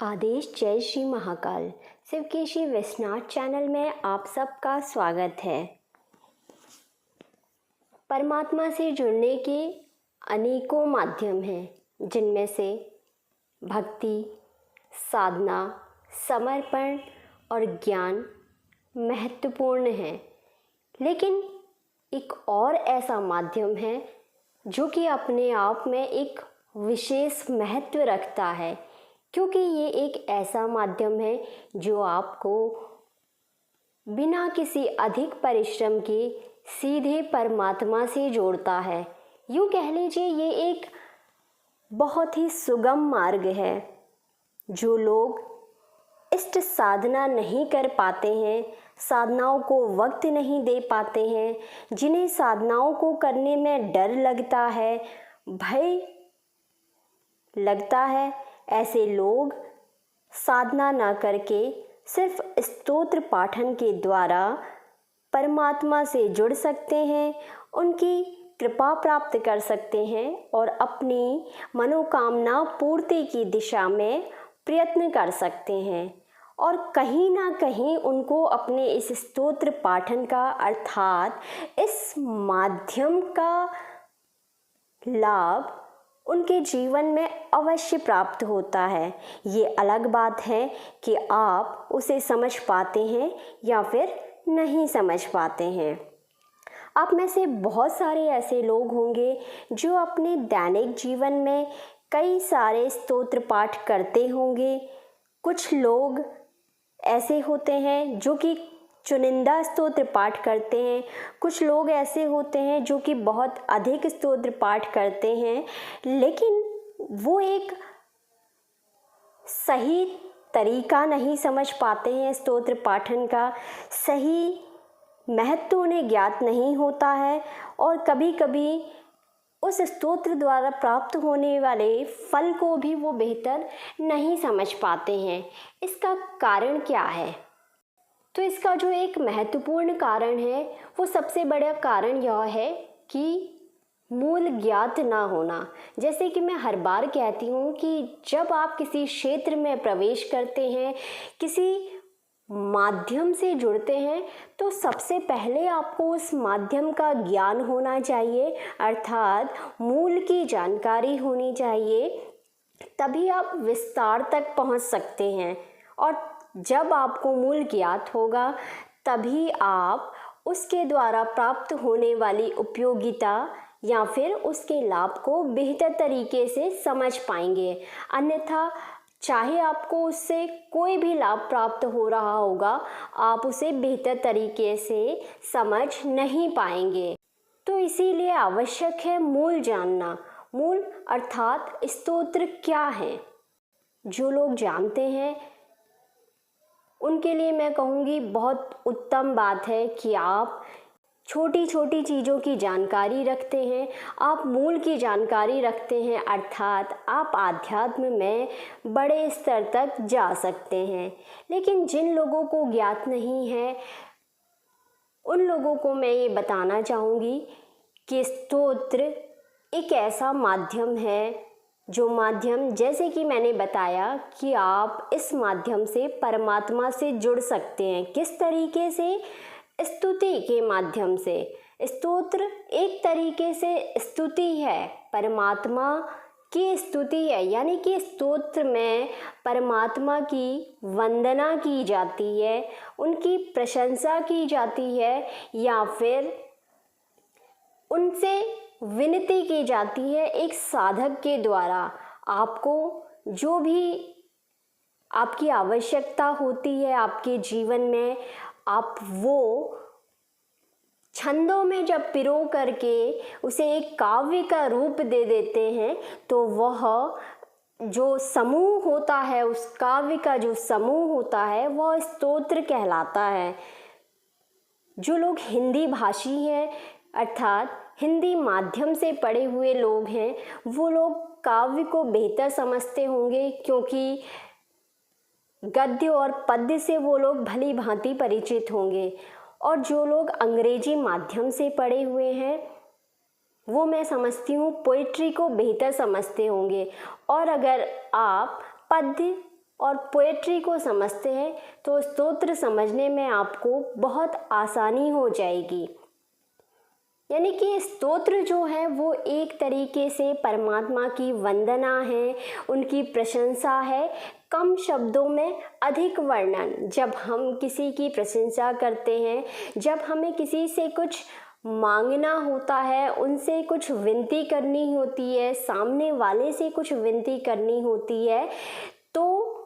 आदेश जय श्री महाकाल शिवकेशी विश्वनाथ चैनल में आप सबका स्वागत है। परमात्मा से जुड़ने के अनेकों माध्यम हैं, जिनमें से भक्ति, साधना, समर्पण और ज्ञान महत्वपूर्ण हैं। लेकिन एक और ऐसा माध्यम है जो कि अपने आप में एक विशेष महत्व रखता है, क्योंकि ये एक ऐसा माध्यम है जो आपको बिना किसी अधिक परिश्रम के सीधे परमात्मा से जोड़ता है। यूँ कह लीजिए ये एक बहुत ही सुगम मार्ग है। जो लोग इष्ट साधना नहीं कर पाते हैं, साधनाओं को वक्त नहीं दे पाते हैं, जिन्हें साधनाओं को करने में डर लगता है, भय लगता है, ऐसे लोग साधना ना करके सिर्फ स्तोत्र पाठन के द्वारा परमात्मा से जुड़ सकते हैं, उनकी कृपा प्राप्त कर सकते हैं और अपनी मनोकामना पूर्ति की दिशा में प्रयत्न कर सकते हैं। और कहीं ना कहीं उनको अपने इस स्तोत्र पाठन का अर्थात इस माध्यम का लाभ उनके जीवन में अवश्य प्राप्त होता है। ये अलग बात है कि आप उसे समझ पाते हैं या फिर नहीं समझ पाते हैं। आप में से बहुत सारे ऐसे लोग होंगे जो अपने दैनिक जीवन में कई सारे स्तोत्र पाठ करते होंगे। कुछ लोग ऐसे होते हैं जो कि चुनिंदा स्तोत्र पाठ करते हैं, कुछ लोग ऐसे होते हैं जो कि बहुत अधिक स्तोत्र पाठ करते हैं, लेकिन वो एक सही तरीका नहीं समझ पाते हैं। स्तोत्र पाठन का सही महत्व उन्हें ज्ञात नहीं होता है और कभी कभी उस स्तोत्र द्वारा प्राप्त होने वाले फल को भी वो बेहतर नहीं समझ पाते हैं। इसका कारण क्या है? तो इसका जो एक महत्वपूर्ण कारण है वो सबसे बड़ा कारण यह है कि मूल ज्ञात ना होना। जैसे कि मैं हर बार कहती हूँ कि जब आप किसी क्षेत्र में प्रवेश करते हैं, किसी माध्यम से जुड़ते हैं, तो सबसे पहले आपको उस माध्यम का ज्ञान होना चाहिए, अर्थात मूल की जानकारी होनी चाहिए, तभी आप विस्तार तक पहुँच सकते हैं। और जब आपको मूल ज्ञात होगा तभी आप उसके द्वारा प्राप्त होने वाली उपयोगिता या फिर उसके लाभ को बेहतर तरीके से समझ पाएंगे। अन्यथा चाहे आपको उससे कोई भी लाभ प्राप्त हो रहा होगा, आप उसे बेहतर तरीके से समझ नहीं पाएंगे। तो इसीलिए आवश्यक है मूल जानना। मूल अर्थात स्तोत्र क्या है। जो लोग जानते हैं उनके लिए मैं कहूँगी बहुत उत्तम बात है कि आप छोटी छोटी चीज़ों की जानकारी रखते हैं, आप मूल की जानकारी रखते हैं, अर्थात आप आध्यात्म में बड़े स्तर तक जा सकते हैं। लेकिन जिन लोगों को ज्ञात नहीं है उन लोगों को मैं ये बताना चाहूँगी कि स्तोत्र एक ऐसा माध्यम है जो माध्यम, जैसे कि मैंने बताया कि आप इस माध्यम से परमात्मा से जुड़ सकते हैं। किस तरीके से? स्तुति के माध्यम से। स्तोत्र एक तरीके से स्तुति है, परमात्मा की स्तुति है, यानी कि स्तोत्र में परमात्मा की वंदना की जाती है, उनकी प्रशंसा की जाती है या फिर उनसे विनती की जाती है एक साधक के द्वारा। आपको जो भी आपकी आवश्यकता होती है आपके जीवन में, आप वो छंदों में जब पिरो करके उसे एक काव्य का रूप दे देते हैं, तो वह जो समूह होता है, उस काव्य का जो समूह होता है वह स्तोत्र कहलाता है। जो लोग हिंदी भाषी हैं अर्थात हिंदी माध्यम से पढ़े हुए लोग हैं, वो लोग काव्य को बेहतर समझते होंगे, क्योंकि गद्य और पद्य से वो लोग भली भांति परिचित होंगे। और जो लोग अंग्रेजी माध्यम से पढ़े हुए हैं वो मैं समझती हूँ पोइट्री को बेहतर समझते होंगे। और अगर आप पद्य और पोएट्री को समझते हैं तो स्तोत्र समझने में आपको बहुत आसानी हो जाएगी। यानी कि स्तोत्र जो है वो एक तरीके से परमात्मा की वंदना है, उनकी प्रशंसा है, कम शब्दों में अधिक वर्णन। जब हम किसी की प्रशंसा करते हैं, जब हमें किसी से कुछ मांगना होता है, उनसे कुछ विनती करनी होती है, सामने वाले से कुछ विनती करनी होती है, तो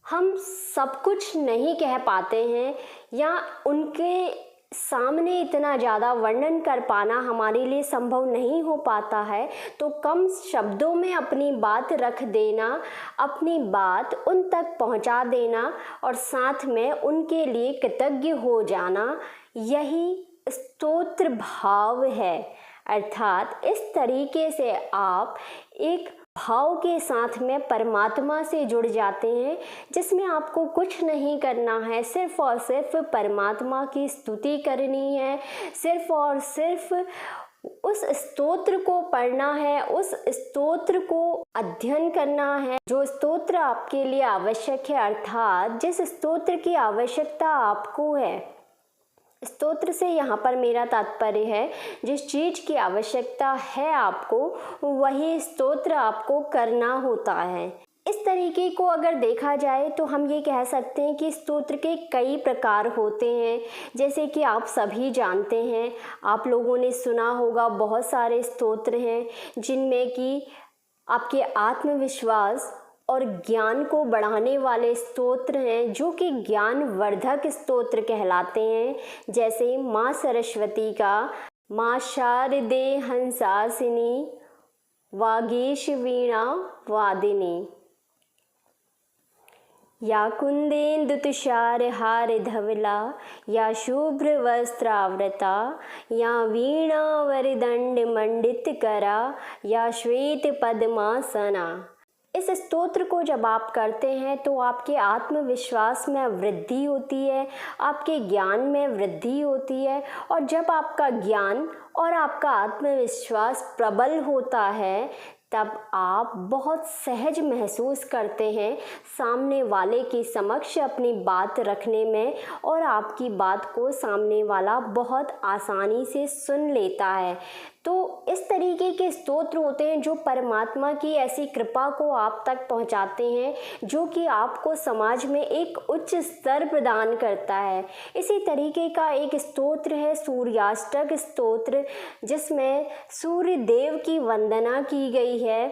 हम सब कुछ नहीं कह पाते हैं या उनके सामने इतना ज़्यादा वर्णन कर पाना हमारे लिए संभव नहीं हो पाता है। तो कम शब्दों में अपनी बात रख देना, अपनी बात उन तक पहुंचा देना और साथ में उनके लिए कृतज्ञ हो जाना, यही स्तोत्र भाव है। अर्थात इस तरीके से आप एक भाव के साथ में परमात्मा से जुड़ जाते हैं, जिसमें आपको कुछ नहीं करना है, सिर्फ और सिर्फ परमात्मा की स्तुति करनी है, सिर्फ और सिर्फ उस स्तोत्र को पढ़ना है, उस स्तोत्र को अध्ययन करना है जो स्तोत्र आपके लिए आवश्यक है। अर्थात जिस स्तोत्र की आवश्यकता आपको है, स्तोत्र से यहाँ पर मेरा तात्पर्य है जिस चीज़ की आवश्यकता है आपको, वही स्तोत्र आपको करना होता है। इस तरीके को अगर देखा जाए तो हम ये कह सकते हैं कि स्तोत्र के कई प्रकार होते हैं। जैसे कि आप सभी जानते हैं, आप लोगों ने सुना होगा, बहुत सारे स्तोत्र हैं जिनमें कि आपके आत्मविश्वास और ज्ञान को बढ़ाने वाले स्तोत्र हैं, जो कि ज्ञानवर्धक स्तोत्र कहलाते हैं। जैसे माँ सरस्वती का माँ शारदे हंसासिनी वागीश वीणा वादिनी, या कुंदेन्दु तुषार हार धवला, या शुभ्र वस्त्रावृता, या वीणा वरदंड मंडित करा, या श्वेत पद्मासना। इस स्तोत्र को जब आप करते हैं तो आपके आत्मविश्वास में वृद्धि होती है, आपके ज्ञान में वृद्धि होती है। और जब आपका ज्ञान और आपका आत्मविश्वास प्रबल होता है, तब आप बहुत सहज महसूस करते हैं सामने वाले के समक्ष अपनी बात रखने में, और आपकी बात को सामने वाला बहुत आसानी से सुन लेता है। तो इस तरीके के स्तोत्र होते हैं जो परमात्मा की ऐसी कृपा को आप तक पहुंचाते हैं, जो कि आपको समाज में एक उच्च स्तर प्रदान करता है। इसी तरीके का एक स्तोत्र है सूर्याष्टक स्तोत्र, जिसमें सूर्य देव की वंदना की गई है।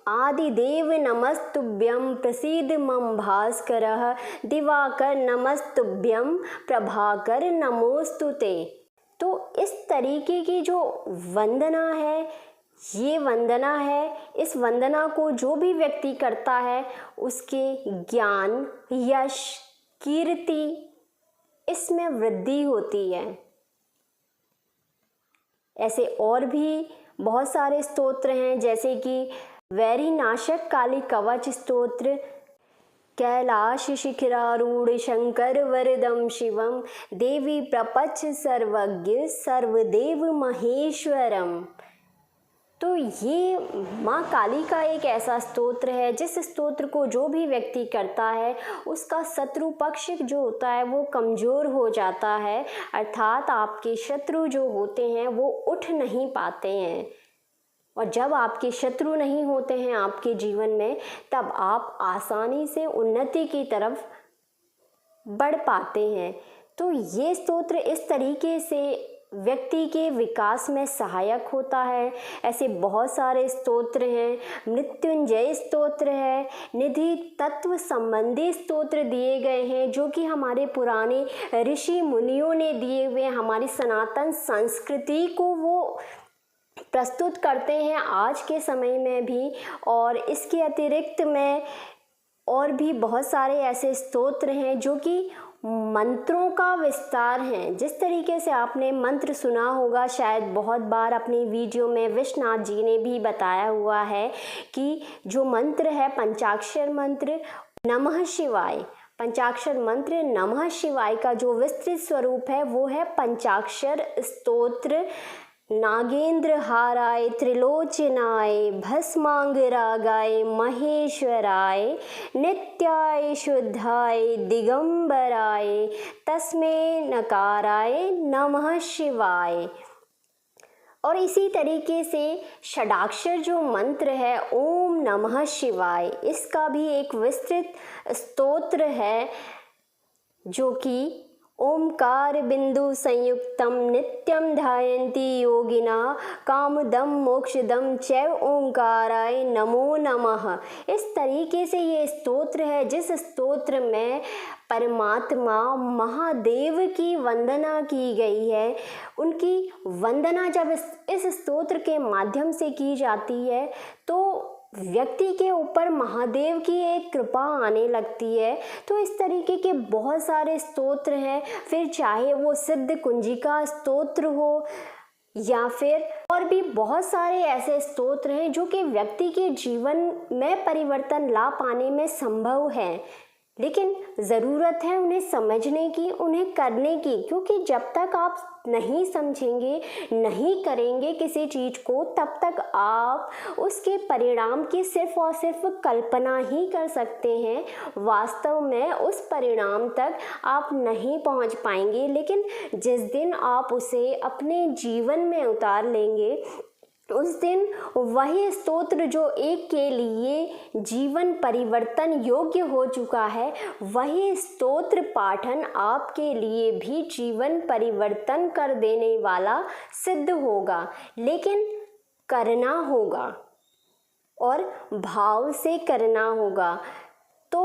आदिदेव नमस्तुभ्यं प्रसीद मम भास्करः, दिवाकर नमस्तुभ्यं प्रभाकर नमोस्तुते। तो इस तरीके की जो वंदना है, ये वंदना है, इस वंदना को जो भी व्यक्ति करता है, उसके ज्ञान, यश, कीर्ति, इसमें वृद्धि होती है। ऐसे और भी बहुत सारे स्तोत्र हैं, जैसे कि वैरीनाशक काली कवच स्तोत्र, कैलाश शिखरारूढ़ शंकर वरदम शिवम, देवी प्रपंच सर्वज्ञ सर्वदेव महेश्वरम। तो ये माँ काली का एक ऐसा स्तोत्र है जिस स्तोत्र को जो भी व्यक्ति करता है, उसका शत्रु पक्ष जो होता है वो कमज़ोर हो जाता है। अर्थात आपके शत्रु जो होते हैं वो उठ नहीं पाते हैं। और जब आपके शत्रु नहीं होते हैं आपके जीवन में, तब आप आसानी से उन्नति की तरफ बढ़ पाते हैं। तो ये स्तोत्र इस तरीके से व्यक्ति के विकास में सहायक होता है। ऐसे बहुत सारे स्तोत्र हैं। मृत्युंजय स्तोत्र है, निधि तत्व संबंधी स्तोत्र दिए गए हैं, जो कि हमारे पुराने ऋषि मुनियों ने दिए हुए हमारी सनातन संस्कृति को वो प्रस्तुत करते हैं आज के समय में भी। और इसके अतिरिक्त में और भी बहुत सारे ऐसे स्तोत्र हैं जो कि मंत्रों का विस्तार हैं। जिस तरीके से आपने मंत्र सुना होगा शायद बहुत बार अपनी वीडियो में, विश्वनाथ जी ने भी बताया हुआ है कि जो मंत्र है पंचाक्षर मंत्र नमः शिवाय, पंचाक्षर मंत्र नमः शिवाय का जो विस्तृत स्वरूप है वो है पंचाक्षर स्तोत्र नागेंद्र हाराय त्रिलोचनाय भस्मांगरागाय महेश्वराय नित्याय शुद्धाय दिगंबराय तस्मै नकाराय नमः शिवाय। और इसी तरीके से षडाक्षर जो मंत्र है ओम नमः शिवाय, इसका भी एक विस्तृत स्तोत्र है जो कि ओमकार बिंदु संयुक्तम नित्यम ध्यायन्ति योगिना कामदम मोक्षदम चैव ओंकाराय नमो नमः। इस तरीके से ये स्तोत्र है जिस स्तोत्र में परमात्मा महादेव की वंदना की गई है। उनकी वंदना जब इस स्तोत्र के माध्यम से की जाती है तो व्यक्ति के ऊपर महादेव की एक कृपा आने लगती है। तो इस तरीके के बहुत सारे स्तोत्र हैं, फिर चाहे वो सिद्ध कुंजिका स्तोत्र हो या फिर और भी बहुत सारे ऐसे स्तोत्र हैं जो कि व्यक्ति के जीवन में परिवर्तन ला पाने में संभव है। लेकिन ज़रूरत है उन्हें समझने की, उन्हें करने की, क्योंकि जब तक आप नहीं समझेंगे, नहीं करेंगे किसी चीज़ को, तब तक आप उसके परिणाम की सिर्फ और सिर्फ कल्पना ही कर सकते हैं। वास्तव में उस परिणाम तक आप नहीं पहुंच पाएंगे। लेकिन जिस दिन आप उसे अपने जीवन में उतार लेंगे, उस दिन वही स्तोत्र जो एक के लिए जीवन परिवर्तन योग्य हो चुका है, वही स्तोत्र पाठन आपके लिए भी जीवन परिवर्तन कर देने वाला सिद्ध होगा। लेकिन करना होगा और भाव से करना होगा। तो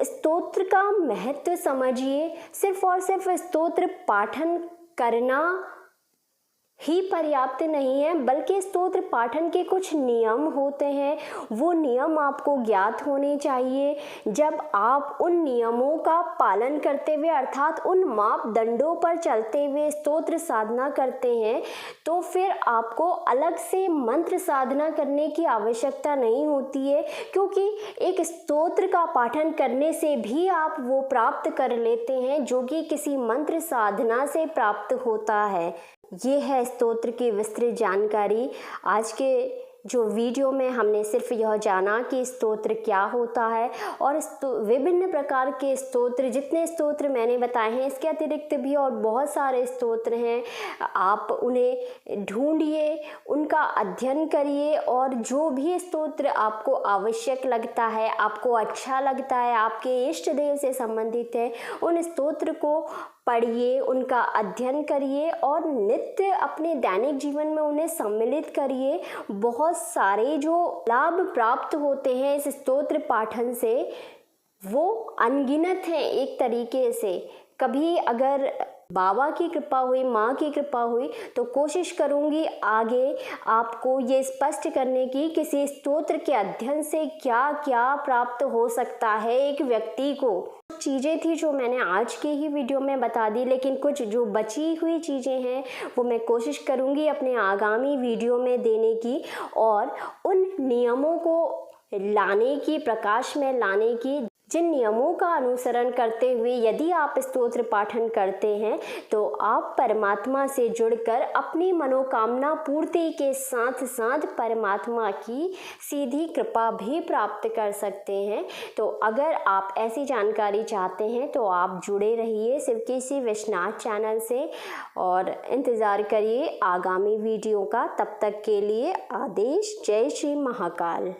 स्तोत्र का महत्व समझिए। सिर्फ और सिर्फ स्तोत्र पाठन करना ही पर्याप्त नहीं है, बल्कि स्तोत्र पाठन के कुछ नियम होते हैं। वो नियम आपको ज्ञात होने चाहिए। जब आप उन नियमों का पालन करते हुए अर्थात उन मापदंडों पर चलते हुए स्तोत्र साधना करते हैं तो फिर आपको अलग से मंत्र साधना करने की आवश्यकता नहीं होती है, क्योंकि एक स्तोत्र का पाठन करने से भी आप वो प्राप्त कर लेते हैं जो कि किसी मंत्र साधना से प्राप्त होता है। ये है स्तोत्र की विस्तृत जानकारी। आज के जो वीडियो में हमने सिर्फ यह जाना कि स्तोत्र क्या होता है और विभिन्न प्रकार के स्तोत्र, जितने स्तोत्र मैंने बताए हैं इसके अतिरिक्त भी और बहुत सारे स्तोत्र हैं। आप उन्हें ढूंढिए, उनका अध्ययन करिए और जो भी स्तोत्र आपको आवश्यक लगता है, आपको अच्छा लगता है, आपके इष्ट देव से संबंधित है, उन स्तोत्र को पढ़िए, उनका अध्ययन करिए और नित्य अपने दैनिक जीवन में उन्हें सम्मिलित करिए। बहुत सारे जो लाभ प्राप्त होते हैं इस स्तोत्र पाठन से वो अनगिनत हैं एक तरीके से। कभी अगर बाबा की कृपा हुई, माँ की कृपा हुई तो कोशिश करूँगी आगे आपको ये स्पष्ट करने की किसी स्तोत्र के अध्ययन से क्या क्या प्राप्त हो सकता है एक व्यक्ति को। चीज़ें थी जो मैंने आज के ही वीडियो में बता दी, लेकिन कुछ जो बची हुई चीज़ें हैं वो मैं कोशिश करूँगी अपने आगामी वीडियो में देने की और उन नियमों को लाने की, प्रकाश में लाने की, जिन नियमों का अनुसरण करते हुए यदि आप स्तोत्र पाठन करते हैं तो आप परमात्मा से जुड़कर अपनी मनोकामना पूर्ति के साथ साथ परमात्मा की सीधी कृपा भी प्राप्त कर सकते हैं। तो अगर आप ऐसी जानकारी चाहते हैं तो आप जुड़े रहिए शिवकेशी वैष्णव चैनल से और इंतज़ार करिए आगामी वीडियो का। तब तक के लिए आदेश। जय श्री महाकाल।